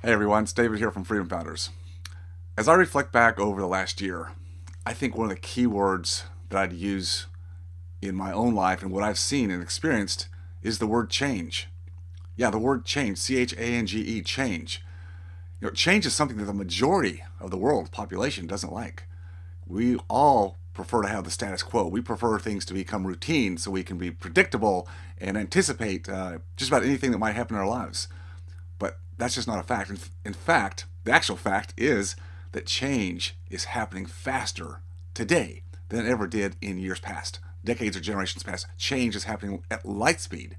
Hey everyone, it's David here from Freedom Founders. As I reflect back over the last year, I think one of the key words that I'd use in my own life and what I've seen and experienced is the word change. Yeah, the word change, C-H-A-N-G-E, change. Change is something that the majority of the world population doesn't like. We all prefer to have the status quo. We prefer things to become routine so we can be predictable and anticipate just about anything that might happen in our lives. But that's just not a fact. In fact, the actual fact is that change is happening faster today than it ever did in years past, decades or generations past. Change is happening at light speed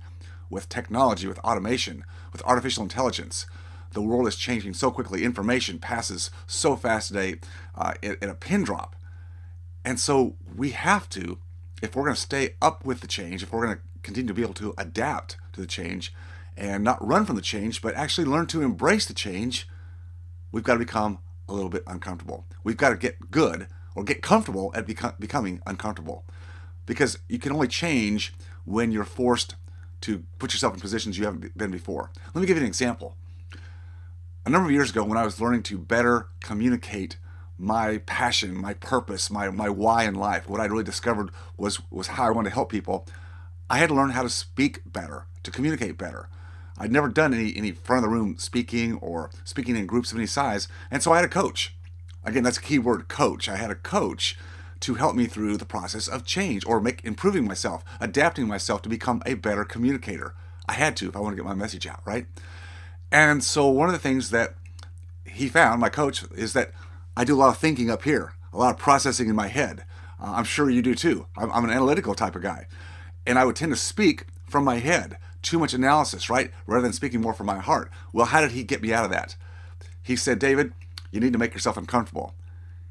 with technology, with automation, with artificial intelligence. The world is changing so quickly. Information passes so fast today at a pin drop. And so we have to, if we're going to stay up with the change, if we're going to continue to be able to adapt to the change and not run from the change, but actually learn to embrace the change, we've got to become a little bit uncomfortable. We've got to get good or get comfortable at becoming uncomfortable. Because you can only change when you're forced to put yourself in positions you haven't been before. Let me give you an example. A number of years ago, when I was learning to better communicate my passion, my purpose, my why in life, what I really discovered was how I wanted to help people, I had to learn how to speak better, to communicate better. I'd never done any front of the room speaking or speaking in groups of any size, and so I had a coach. Again, that's a key word, coach. I had a coach to help me through the process of change or improving myself, adapting myself to become a better communicator. I had to if I want to get my message out, right? And so one of the things that he found, my coach, is that I do a lot of thinking up here, a lot of processing in my head. I'm sure you do too. I'm an analytical type of guy. And I would tend to speak from my head, too much analysis, right? Rather than speaking more from my heart. Well, how did he get me out of that? He said, David, you need to make yourself uncomfortable.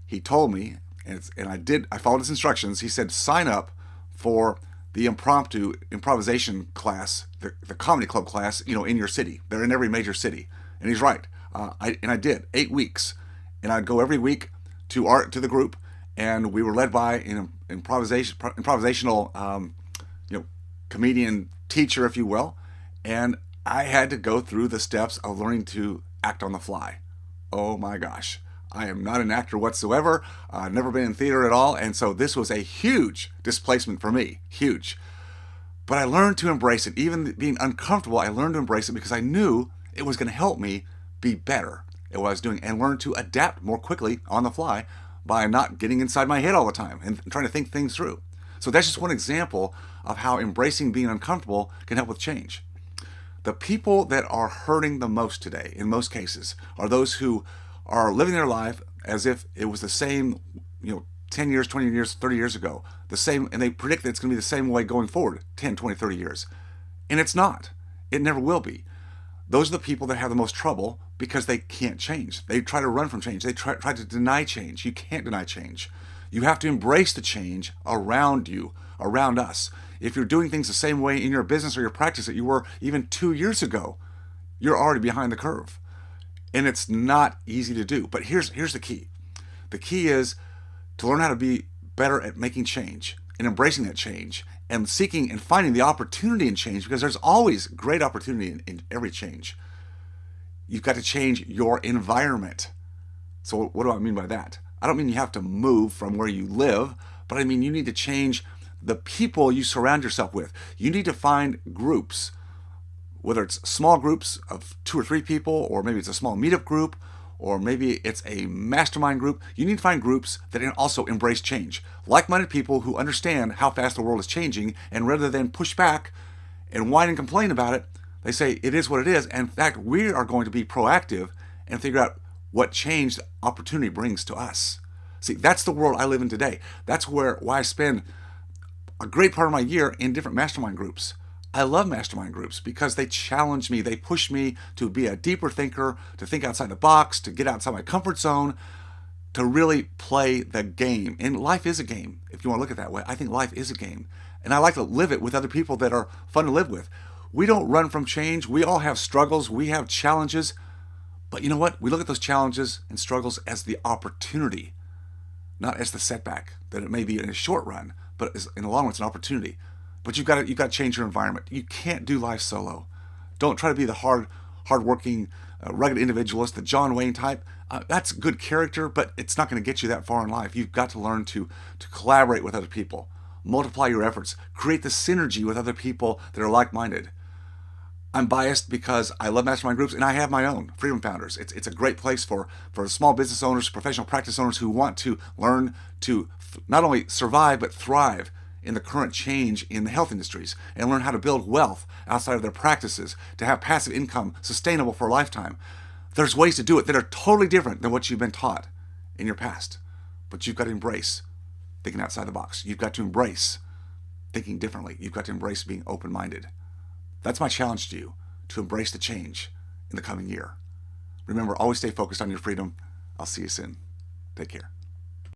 He told me, and I followed his instructions. He said, sign up for the improvisation class, the comedy club class, in your city. They're in every major city. And he's right. I did 8 weeks. And I'd go every week to the group, and we were led by an improvisational comedian teacher, if you will, and I had to go through the steps of learning to act on the fly. Oh my gosh. I am not an actor whatsoever. I've never been in theater at all, and so this was a huge displacement for me. Huge. But I learned to embrace it. Even being uncomfortable, I learned to embrace it because I knew it was going to help me be better at what I was doing and learn to adapt more quickly on the fly by not getting inside my head all the time and trying to think things through. So that's just one example of how embracing being uncomfortable can help with change. The people that are hurting the most today, in most cases, are those who are living their life as if it was the same, 10 years, 20 years, 30 years ago. The same, and they predict that it's going to be the same way going forward, 10, 20, 30 years. And it's not. It never will be. Those are the people that have the most trouble because they can't change. They try to run from change. They try to deny change. You can't deny change. You have to embrace the change around you, around us. If you're doing things the same way in your business or your practice that you were even 2 years ago, you're already behind the curve. And it's not easy to do. But here's the key. The key is to learn how to be better at making change and embracing that change and seeking and finding the opportunity in change, because there's always great opportunity in every change. You've got to change your environment. So what do I mean by that? I don't mean you have to move from where you live, but I mean you need to change the people you surround yourself with. You need to find groups, whether it's small groups of 2 or 3 people, or maybe it's a small meetup group, or maybe it's a mastermind group. You need to find groups that also embrace change. Like-minded people who understand how fast the world is changing, and rather than push back and whine and complain about it, they say it is what it is. And in fact, we are going to be proactive and figure out what change opportunity brings to us. See, that's the world I live in today. That's why I spend a great part of my year in different mastermind groups. I love mastermind groups because they challenge me. They push me to be a deeper thinker, to think outside the box, to get outside my comfort zone, to really play the game. And life is a game, if you want to look at it that way. I think life is a game. And I like to live it with other people that are fun to live with. We don't run from change. We all have struggles. We have challenges. But you know what? We look at those challenges and struggles as the opportunity, not as the setback that it may be in a short run, but in the long run, it's an opportunity. But you've got to change your environment. You can't do life solo. Don't try to be the hard-working rugged individualist, the John Wayne type. That's good character, but it's not going to get you that far in life. You've got to learn to collaborate with other people, multiply your efforts, create the synergy with other people that are like-minded. I'm biased because I love mastermind groups and I have my own, Freedom Founders. It's a great place for small business owners, professional practice owners who want to learn to not only survive but thrive in the current change in the health industries and learn how to build wealth outside of their practices, to have passive income sustainable for a lifetime. There's ways to do it that are totally different than what you've been taught in your past. But you've got to embrace thinking outside the box. You've got to embrace thinking differently. You've got to embrace being open-minded. That's my challenge to you, to embrace the change in the coming year. Remember, always stay focused on your freedom. I'll see you soon. Take care.